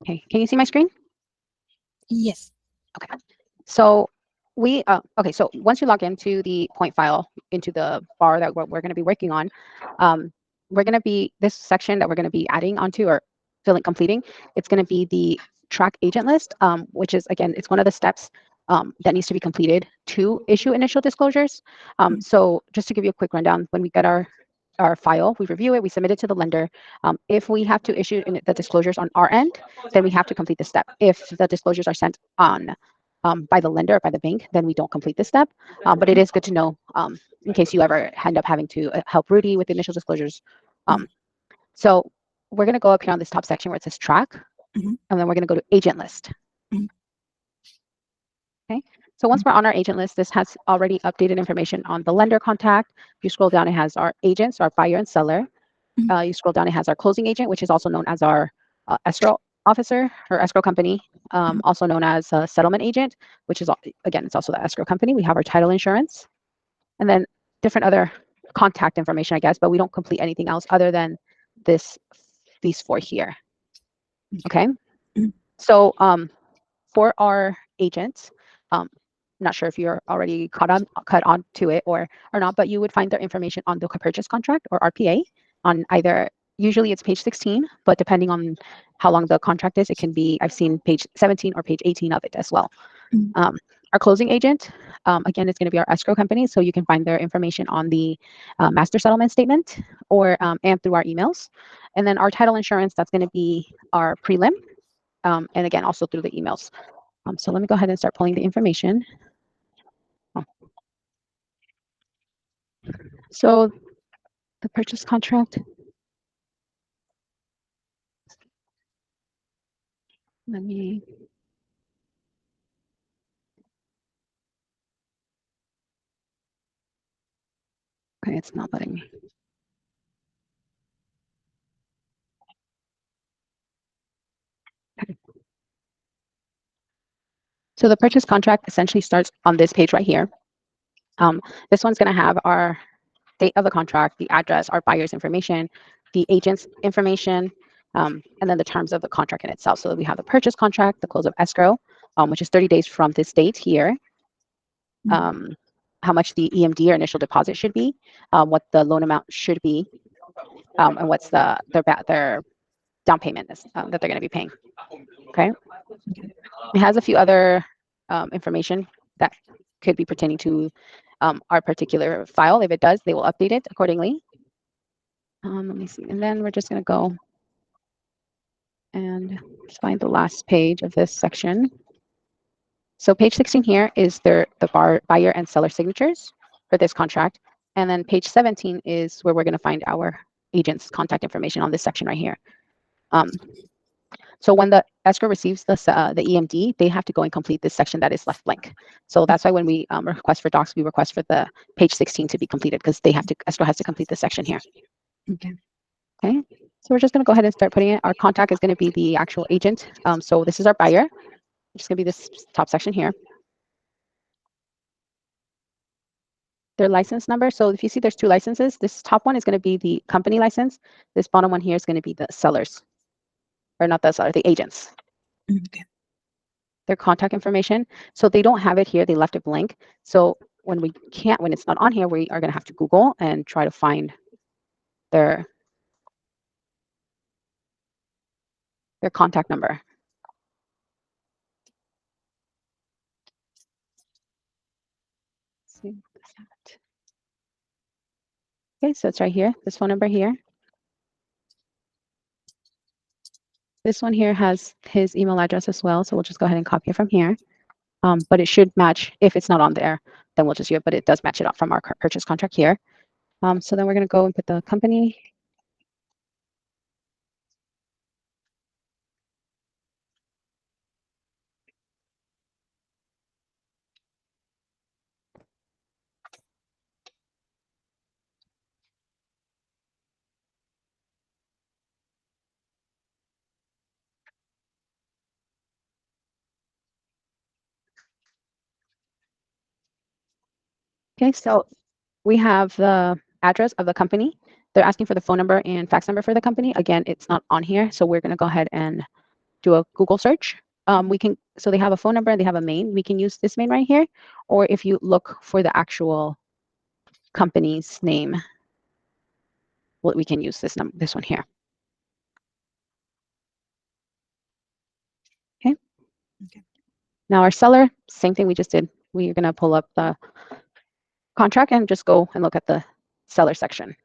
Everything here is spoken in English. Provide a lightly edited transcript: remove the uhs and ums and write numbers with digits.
Okay, can you see my screen? Yes. Okay. So so once you log into the point file into the bar that we're going to be working on, we're going to be this section that we're going to be adding onto or completing. It's going to be the track agent list, which is again, it's one of the steps that needs to be completed to issue initial disclosures. So just to give you a quick rundown, when we get our file, we review it, we submit it to the lender. If we have to issue the disclosures on our end, then we have to complete the step. If the disclosures are sent on by the lender or by the bank, then we don't complete this step. But it is good to know in case you ever end up having to help Rudy with the initial disclosures. So we're going to go up here on this top section where it says track, and then we're going to go to agent list. Okay. So once we're on our agent list, this has already updated information on the lender contact. If you scroll down, it has our agents, our buyer and seller. You scroll down, it has our closing agent, which is also known as our escrow officer or escrow company, also known as a settlement agent, which is, again, it's also the escrow company. We have our title insurance, and then different other contact information, I guess, but we don't complete anything else other than these four here. Okay. So for our agents, not sure if you're already caught on to it or not, but you would find their information on the purchase contract or RPA on either, usually it's page 16, but depending on how long the contract is, it can be, I've seen page 17 or page 18 of it as well. Our closing agent, again, it's going to be our escrow company, so you can find their information on the master settlement statement or and through our emails. And then our title insurance, that's going to be our prelim, and again, also through the emails. So let me go ahead and start pulling the information. So the purchase contract. Let me. Okay, it's not letting me. Okay. So the purchase contract essentially starts on this page right here. This one's going to have our date of the contract, the address, our buyer's information, the agent's information, and then the terms of the contract in itself. So we have the purchase contract, the close of escrow, which is 30 days from this date here, how much the EMD or initial deposit should be, what the loan amount should be, and what's their down payment is, that they're going to be paying. Okay. It has a few other information that could be pertaining to our particular file. If it does, they will update it accordingly. Let me see. And then we're just going to go and find the last page of this section. So page 16 here is the buyer and seller signatures for this contract. And then page 17 is where we're going to find our agent's contact information on this section right here. So when the escrow receives the EMD, they have to go and complete this section that is left blank. So that's why when we request for docs, we request for the page 16 to be completed because escrow has to complete this section here. Okay. So we're just going to go ahead and start putting it. Our contact is going to be the actual agent. So this is our buyer. It's going to be this top section here. Their license number. So if you see there's two licenses, this top one is going to be the company license. This bottom one here is going to be the sellers, or not the seller, the agents. Okay. Their contact information. So they don't have it here. They left it blank. So when it's not on here, we are going to have to Google and try to find their contact number. Let's see. Okay, so it's right here, this phone number here. This one here has his email address as well, so we'll just go ahead and copy it from here. But it should match. If it's not on there, then we'll just use it, but it does match it up from our purchase contract here. So then we're going to go and put the company. Okay, so we have the address of the company. They're asking for the phone number and fax number for the company. Again, it's not on here, so we're going to go ahead and do a Google search, we can, so they have a phone number and they have a main. We can use this main right here, or if you look for the actual company's name, well, we can use this one here. Okay. Okay. Now our seller, same thing we just did. We're gonna pull up the contract and just go and look at the seller section.